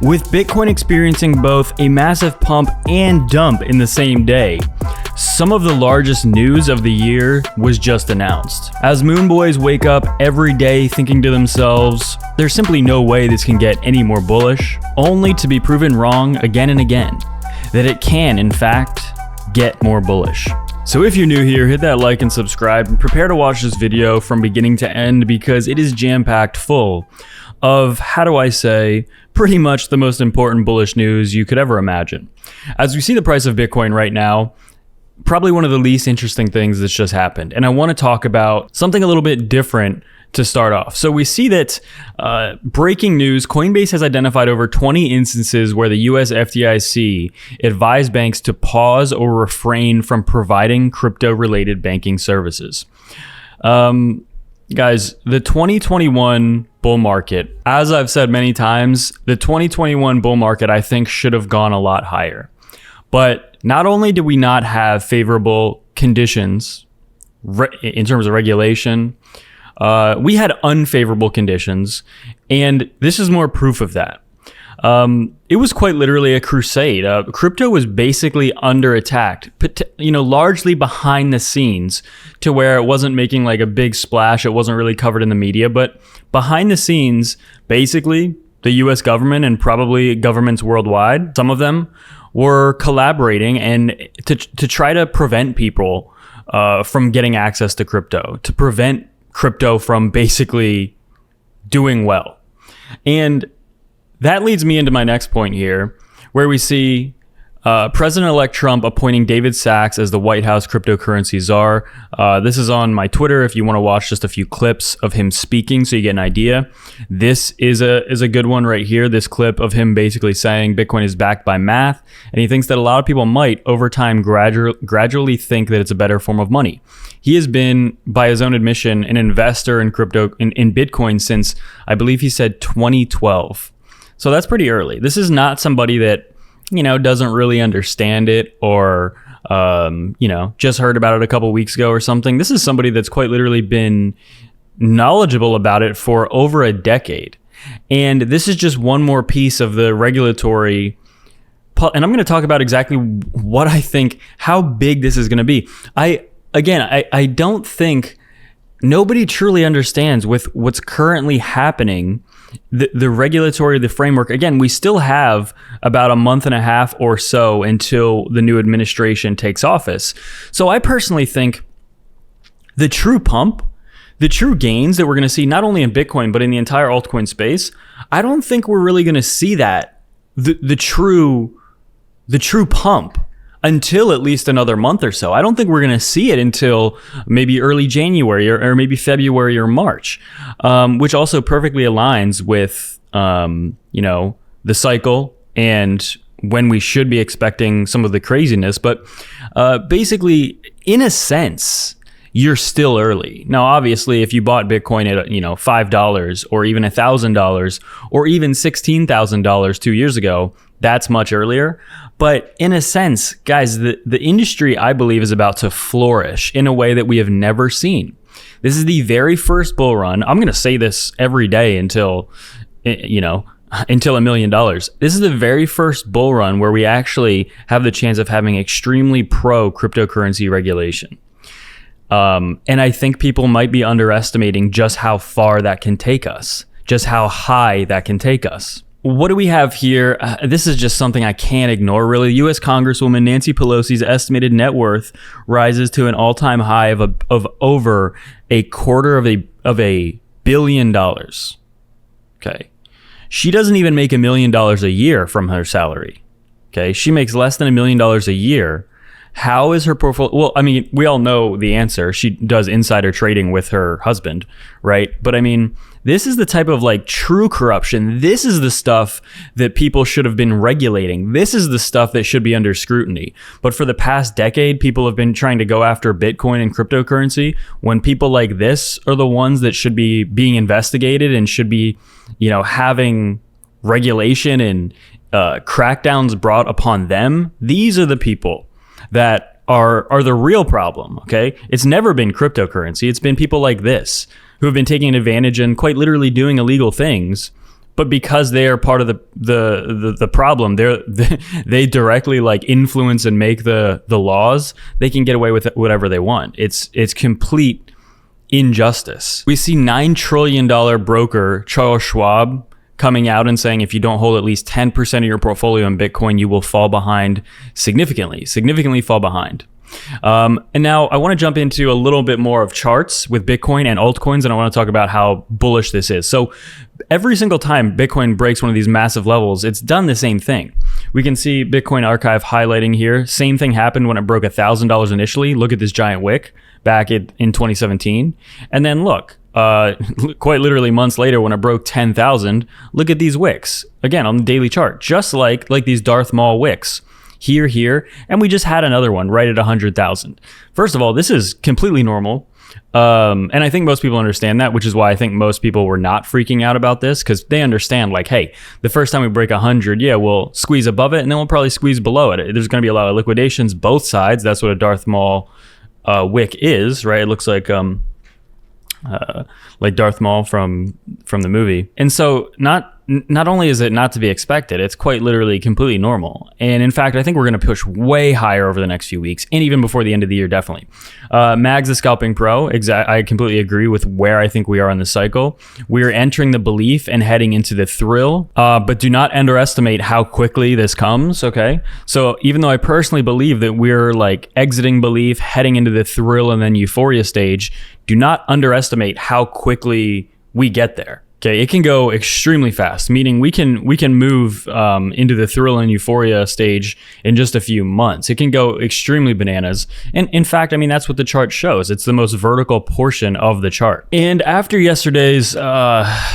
With Bitcoin experiencing both a massive pump and dump in the same day, some of the largest news of the year was just announced. As Moon Boys wake up every day thinking to themselves, there's simply no way this can get any more bullish, only to be proven wrong again and again, that it can, in fact, get more bullish. So if you're new here, hit that like and subscribe and prepare to watch this video from beginning to end because it is jam-packed full of, how do I say, pretty much the most important bullish news you could ever imagine. As we see the price of Bitcoin right now, probably one of the least interesting things that's just happened. And I want to talk about something a little bit different to start off. So we see that breaking news, Coinbase has identified over 20 instances where the US FDIC advised banks to pause or refrain from providing crypto-related banking services. Guys, the 2021 bull market, as I've said many times, the 2021 bull market I think should have gone a lot higher. But not only did we not have favorable conditions in terms of regulation, we had unfavorable conditions, and this is more proof of that. It was quite literally a crusade. Crypto was basically under attack, largely behind the scenes to where it wasn't making like a big splash. It wasn't really covered in the media, but behind the scenes, basically the US government and probably governments worldwide, some of them were collaborating and to try to prevent people from getting access to crypto, to prevent crypto from basically doing well. And that leads me into my next point here, where we see President-elect Trump appointing David Sachs as the White House cryptocurrency czar. This is on my Twitter if you want to watch just a few clips of him speaking so you get an idea. This is a good one right here, this clip of him basically saying Bitcoin is backed by math, and he thinks that a lot of people might, over time, gradually think that it's a better form of money. He has been, by his own admission, an investor in crypto, in Bitcoin since, I believe he said 2012. So that's pretty early. This is not somebody that, doesn't really understand it or, just heard about it a couple weeks ago or something. This is somebody that's quite literally been knowledgeable about it for over a decade. And this is just one more piece of the regulatory, and I'm going to talk about exactly what I think, how big this is going to be. I don't think nobody truly understands with what's currently happening, the regulatory, the framework. Again, we still have about a month and a half or so until the new administration takes office. So I personally think the true pump, the true gains that we're going to see not only in Bitcoin, but in the entire altcoin space, I don't think we're really going to see that, the true pump, until at least another month or so. I don't think we're going to see it until maybe early January or maybe February or March, which also perfectly aligns with, the cycle and when we should be expecting some of the craziness. But basically, in a sense, you're still early. Now, obviously, if you bought Bitcoin at, $5 or even $1,000 or even $16,000 2 years ago, that's much earlier. But in a sense, guys, the industry, I believe, is about to flourish in a way that we have never seen. This is the very first bull run. I'm going to say this every day until $1 million. This is the very first bull run where we actually have the chance of having extremely pro cryptocurrency regulation. And I think people might be underestimating just how far that can take us, just how high that can take us. What do we have here? This is just something I can't ignore, really. U.S. Congresswoman Nancy Pelosi's estimated net worth rises to an all-time high of over $250 million. Okay. She doesn't even make $1 million a year from her salary. Okay. She makes less than $1 million a year. How is her portfolio? Well, I mean, we all know the answer. She does insider trading with her husband, right? But I mean, this is the type of true corruption. This is the stuff that people should have been regulating. This is the stuff that should be under scrutiny. But for the past decade, people have been trying to go after Bitcoin and cryptocurrency when people like this are the ones that should be being investigated and should be, having regulation and crackdowns brought upon them. These are the people that are the real problem, okay? It's never been cryptocurrency. It's been people like this who have been taking advantage and quite literally doing illegal things but because they are part of the problem, they directly like influence and make the laws, they can get away with whatever they want. It's complete injustice. We see $9 trillion broker Charles Schwab coming out and saying if you don't hold at least 10% of your portfolio in Bitcoin, you will fall behind significantly fall behind. And now I want to jump into a little bit more of charts with Bitcoin and altcoins, and I want to talk about how bullish this is. So every single time Bitcoin breaks one of these massive levels, it's done the same thing. We can see Bitcoin Archive highlighting here. Same thing happened when it broke $1,000 initially. Look at this giant wick back in 2017. And then look, quite literally months later when it broke 10,000, look at these wicks. Again, on the daily chart, just like these Darth Maul wicks. Here, and we just had another one right at 100,000. First of all, this is completely normal. And I think most people understand that, which is why I think most people were not freaking out about this, because they understand like, hey, the first time we break 100, yeah, we'll squeeze above it and then we'll probably squeeze below it. There's going to be a lot of liquidations, both sides. That's what a Darth Maul wick is, right? It looks like Darth Maul from the movie. And so not only is it not to be expected, it's quite literally completely normal. And in fact, I think we're going to push way higher over the next few weeks, and even before the end of the year, definitely. Mags the Scalping Pro, I completely agree with where I think we are in the cycle. We are entering the belief and heading into the thrill, but do not underestimate how quickly this comes, okay? So even though I personally believe that we're like exiting belief, heading into the thrill and then euphoria stage, do not underestimate how quickly we get there. Okay, it can go extremely fast, meaning we can move into the thrill and euphoria stage in just a few months. It can go extremely bananas. And in fact, I mean, that's what the chart shows. It's the most vertical portion of the chart. And after yesterday's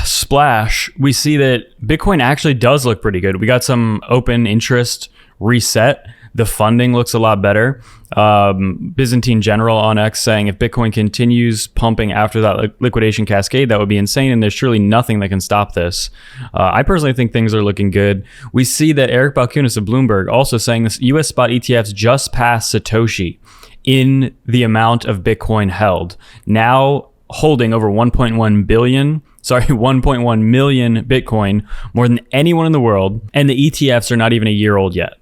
splash, we see that Bitcoin actually does look pretty good. We got some open interest reset. The funding looks a lot better. Byzantine General on X saying if Bitcoin continues pumping after that liquidation cascade, that would be insane, and there's surely nothing that can stop this. I personally think things are looking good. We see that Eric Balchunas of Bloomberg also saying this US spot ETFs just passed Satoshi in the amount of Bitcoin held, now holding over 1.1 million Bitcoin, more than anyone in the world, and the ETFs are not even a year old yet.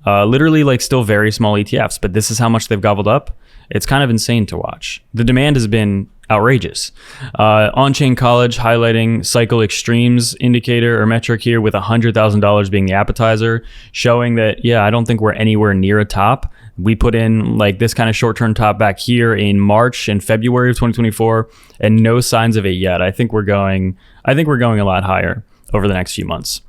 Literally like still very small ETFs, but this is how much they've gobbled up. It's kind of insane to watch. The demand has been outrageous. On-chain college highlighting cycle extremes indicator or metric here with $100,000 being the appetizer, showing that, yeah, I don't think we're anywhere near a top. We put in like this kind of short-term top back here in March and February of 2024 and no signs of it yet. I think we're going a lot higher over the next few months.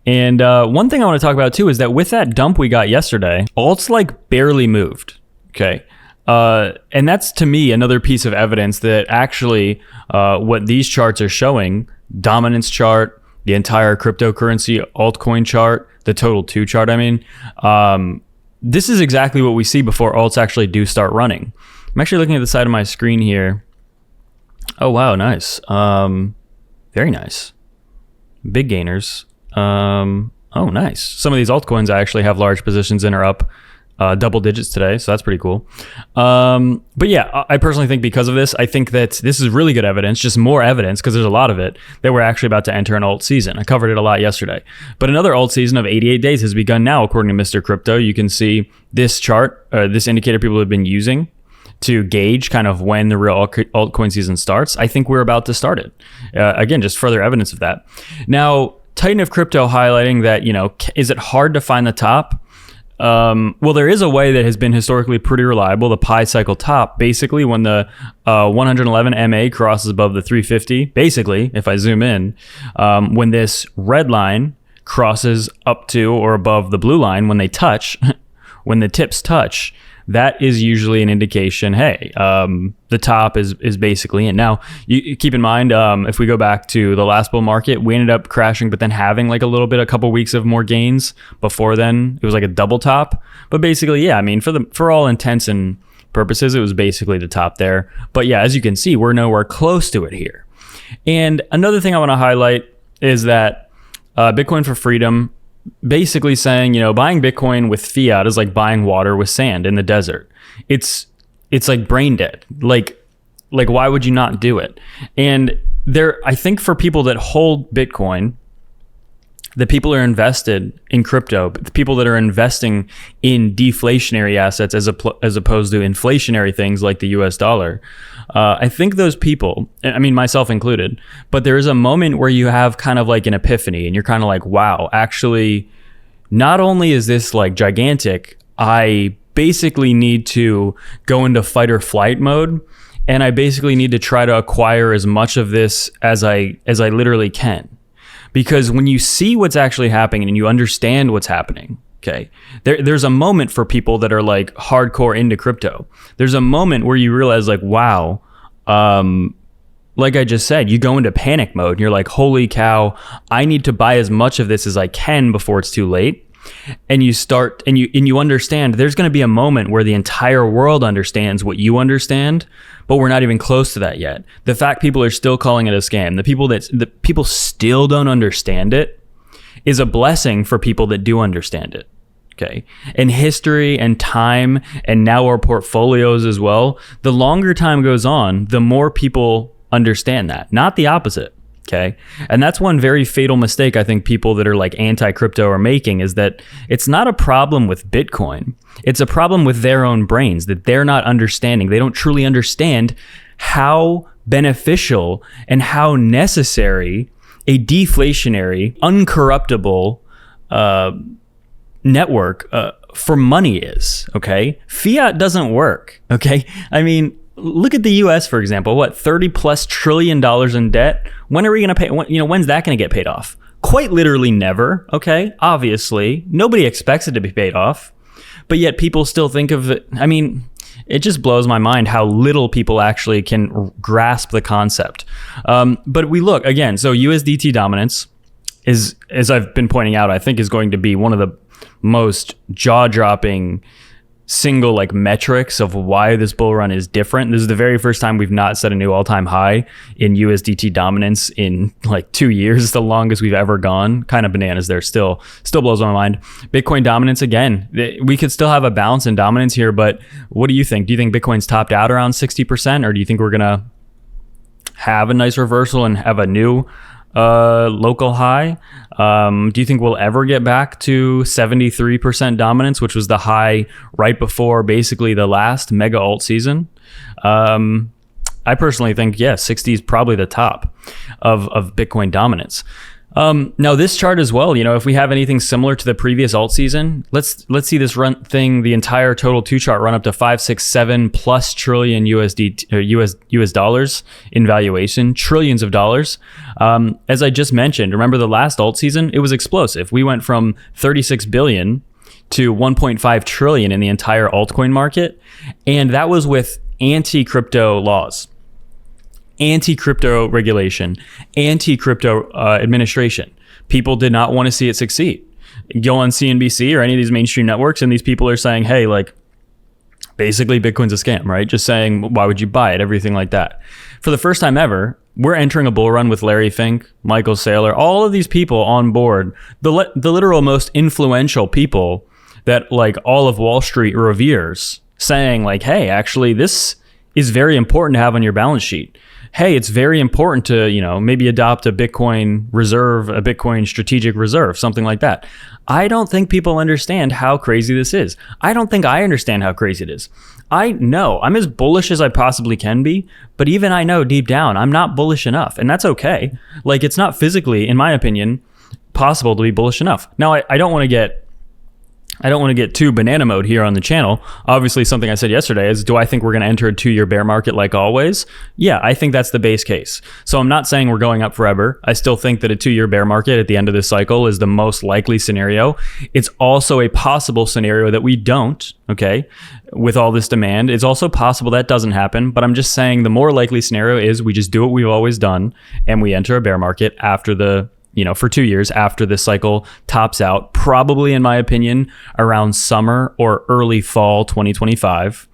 And one thing I want to talk about too is that with that dump we got yesterday, alts like barely moved. Okay. And that's to me another piece of evidence that actually what these charts are showing, dominance chart, the entire cryptocurrency altcoin chart, the total 2 chart, I mean, this is exactly what we see before alts actually do start running. I'm actually looking at the side of my screen here. Oh, wow. Nice. Very nice. Big gainers. Oh, nice. Some of these altcoins I actually have large positions in are up double digits today, so that's pretty cool. But yeah, I personally think because of this, I think that this is really good evidence, just more evidence, because there's a lot of it, that we're actually about to enter an alt season. I covered it a lot yesterday. But another alt season of 88 days has begun now, according to Mr. Crypto. You can see this chart, this indicator people have been using to gauge kind of when the real altcoin season starts. I think we're about to start it. Again, just further evidence of that. Now, Titan of Crypto highlighting that, is it hard to find the top? Well, there is a way that has been historically pretty reliable, the pi cycle top. Basically, when the 111 MA crosses above the 350, basically, if I zoom in, when this red line crosses up to or above the blue line, when they touch, when the tips touch, that is usually an indication, hey, the top is basically in. Now, you keep in mind, if we go back to the last bull market, we ended up crashing, but then having like a couple weeks of more gains. Before then, it was like a double top. But basically, yeah, I mean, for all intents and purposes, it was basically the top there. But yeah, as you can see, we're nowhere close to it here. And another thing I want to highlight is that Bitcoin for Freedom, basically saying, buying Bitcoin with fiat is like buying water with sand in the desert. It's like brain dead. Like why would you not do it? And I think for people that hold Bitcoin, the people who are invested in crypto, the people that are investing in deflationary assets as opposed to inflationary things like the US dollar, I think those people, I mean, myself included, but there is a moment where you have kind of like an epiphany and you're kind of like, wow, actually, not only is this like gigantic, I basically need to go into fight or flight mode. And I basically need to try to acquire as much of this as I literally can. Because when you see what's actually happening and you understand what's happening, okay, there's a moment for people that are like hardcore into crypto. There's a moment where you realize like, wow, like I just said, you go into panic mode and you're like, holy cow, I need to buy as much of this as I can before it's too late. And you start and you understand there's going to be a moment where the entire world understands what you understand, but we're not even close to that yet. The fact people are still calling it a scam, the people still don't understand it, is a blessing for people that do understand it. Okay. And history and time, and now our portfolios as well, the longer time goes on, the more people understand that, not the opposite. Okay. And that's one very fatal mistake I think people that are like anti-crypto are making, is that it's not a problem with Bitcoin. It's a problem with their own brains that they're not understanding. They don't truly understand how beneficial and how necessary a deflationary, uncorruptible network for money is. Okay. Fiat doesn't work. Okay. I mean, look at the US, for example, what, $30+ trillion in debt? When are we going to pay? When's that going to get paid off? Quite literally never. Okay. Obviously, nobody expects it to be paid off, but yet people still think of it. I mean, it just blows my mind how little people actually can grasp the concept. But we look again. So USDT dominance is, as I've been pointing out, I think is going to be one of the most jaw-dropping single like metrics of why this bull run is different. This is the very first time we've not set a new all-time high in USDT dominance in like 2 years. It's the longest we've ever gone. Kind of bananas there. Still blows my mind. Bitcoin dominance, again, we could still have a balance in dominance here, but what do you think? Do you think Bitcoin's topped out around 60%, or do you think we're gonna have a nice reversal and have a new local high? Do you think we'll ever get back to 73% dominance, which was the high right before basically the last mega alt season? I personally think, 60 is probably the top of Bitcoin dominance. Now this chart as well, if we have anything similar to the previous alt season, let's see this run thing, the entire total two chart run up to 5, 6, 7+ trillion US dollars in valuation, trillions of dollars. As I just mentioned, remember the last alt season, it was explosive. We went from 36 billion to 1.5 trillion in the entire altcoin market. And that was with anti-crypto laws, anti-crypto regulation, anti-crypto administration. People did not want to see it succeed. Go on CNBC or any of these mainstream networks, and these people are saying, hey, like, basically Bitcoin's a scam, right? Just saying, why would you buy it? Everything like that. For the first time ever, we're entering a bull run with Larry Fink, Michael Saylor, all of these people on board, the literal most influential people that like all of Wall Street reveres, saying like, hey, actually, this is very important to have on your balance sheet. Hey, it's very important to, maybe adopt a Bitcoin reserve, a Bitcoin strategic reserve, something like that. I don't think people understand how crazy this is. I don't think I understand how crazy it is. I know I'm as bullish as I possibly can be, but even I know deep down I'm not bullish enough, and that's okay. Like, it's not physically, in my opinion, possible to be bullish enough. Now, I don't want to get too banana mode here on the channel. Obviously, something I said yesterday is, do I think we're going to enter a 2-year bear market like always? Yeah, I think that's the base case. So I'm not saying we're going up forever. I still think that a 2-year bear market at the end of this cycle is the most likely scenario. It's also a possible scenario that we don't, okay, with all this demand. It's also possible that doesn't happen, but I'm just saying the more likely scenario is we just do what we've always done and we enter a bear market after for 2 years after this cycle tops out, probably, in my opinion, around summer or early fall 2025,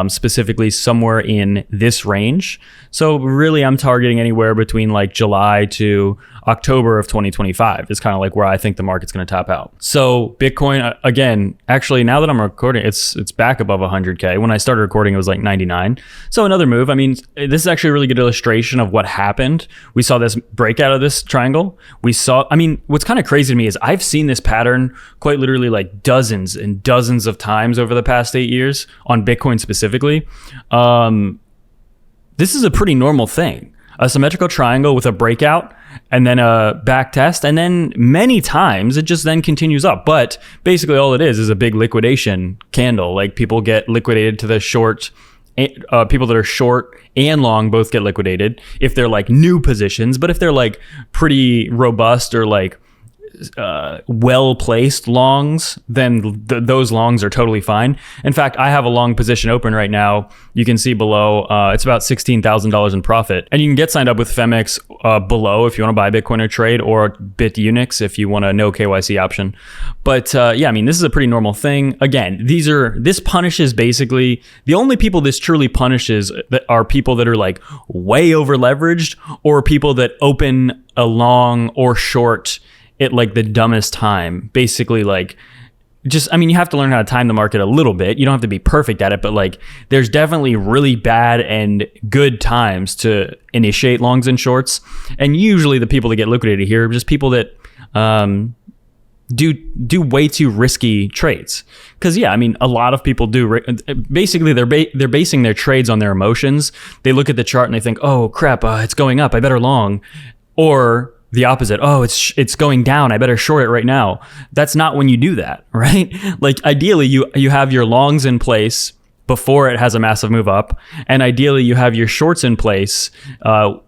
specifically somewhere in this range. So really, I'm targeting anywhere between like July to October of 2025 is kind of like where I think the market's going to top out. So Bitcoin, again, actually, now that I'm recording, it's back above 100K. When I started recording, it was like 99. So another move. I mean, this is actually a really good illustration of what happened. We saw this breakout of this triangle. I mean, what's kind of crazy to me is I've seen this pattern quite literally like dozens and dozens of times over the past 8 years on Bitcoin specifically. This is a pretty normal thing. A symmetrical triangle with a breakout and then a back test, and then many times it just then continues up. But basically all it is a big liquidation candle. Like people get liquidated to the short, people that are short and long both get liquidated if they're like new positions. But if they're like pretty robust or like well-placed longs, then those longs are totally fine. In fact, I have a long position open right now. You can see below, it's about $16,000 in profit. And you can get signed up with FEMX below if you want to buy Bitcoin or trade, or BITUNIX if you want a no KYC option. But yeah, I mean, this is a pretty normal thing. Again, this punishes basically, the only people this truly punishes that are people that are like way over leveraged, or people that open a long or short at like the dumbest time. Basically, like, just, I mean, you have to learn how to time the market a little bit. You don't have to be perfect at it, but like there's definitely really bad and good times to initiate longs and shorts. And usually the people that get liquidated here are just people that do way too risky trades. Because yeah, I mean, a lot of people do. Basically, they're basing their trades on their emotions. They look at the chart and they think, oh crap, it's going up, I better long. Or the opposite. Oh, it's going down, I better short it right now. That's not when you do that, right? Like ideally you have your longs in place before it has a massive move up, and ideally you have your shorts in place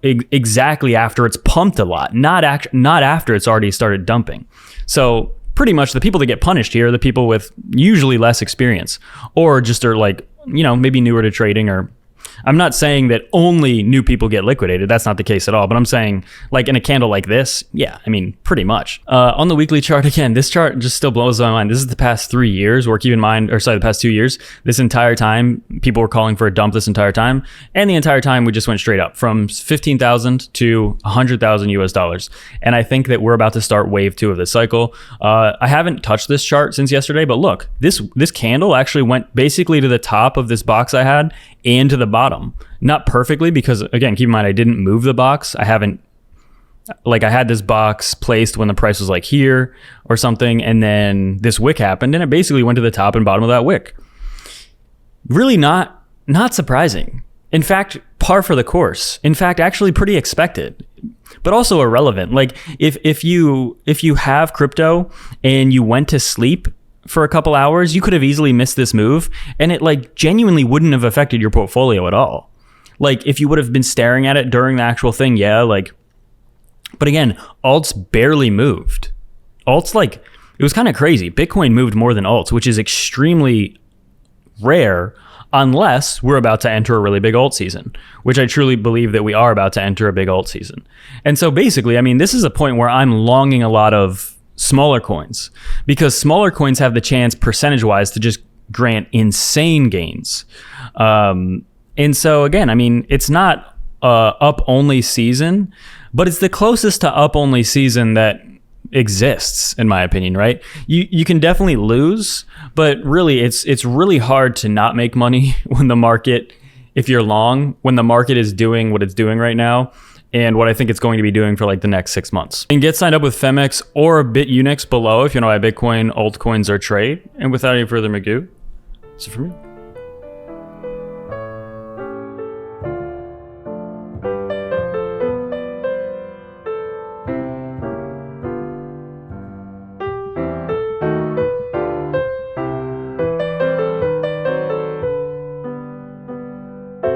exactly after it's pumped a lot, not after it's already started dumping. So pretty much the people that get punished here are the people with usually less experience, or just are like, you know, maybe newer to trading. Or I'm not saying that only new people get liquidated. That's not the case at all. But I'm saying, like in a candle like this, yeah, I mean, pretty much. On the weekly chart, again, this chart just still blows my mind. This is the past 3 years, or keep in mind, or sorry, the past 2 years. This entire time, people were calling for a dump this entire time. And the entire time, we just went straight up from 15,000 to 100,000 US dollars. And I think that we're about to start wave 2 of this cycle. I haven't touched this chart since yesterday, but look, this candle actually went basically to the top of this box I had and to the bottom. Not perfectly, because again, keep in mind, I didn't move the box. I had this box placed when the price was like here or something, and then this wick happened and it basically went to the top and bottom of that wick. Really not surprising. In fact, par for the course. In fact, actually pretty expected, but also irrelevant. Like if you have crypto and you went to sleep for a couple hours, you could have easily missed this move, and it like genuinely wouldn't have affected your portfolio at all. Like if you would have been staring at it during the actual thing, yeah, like, but again, alts barely moved. Alts, like, it was kind of crazy. Bitcoin moved more than alts, which is extremely rare unless we're about to enter a really big alt season, which I truly believe that we are about to enter a big alt season. And so basically, I mean, this is a point where I'm longing a lot of smaller coins, because smaller coins have the chance percentage-wise to just grant insane gains. And so again, I mean, it's not up-only season, but it's the closest to up-only season that exists, in my opinion, right? You can definitely lose, but really it's really hard to not make money when the market, if you're long, when the market is doing what it's doing right now, and what I think it's going to be doing for like the next 6 months. And get signed up with FEMX or BITUNIX below if you want to buy Bitcoin, altcoins, or trade. And without any further ado, that's it for me.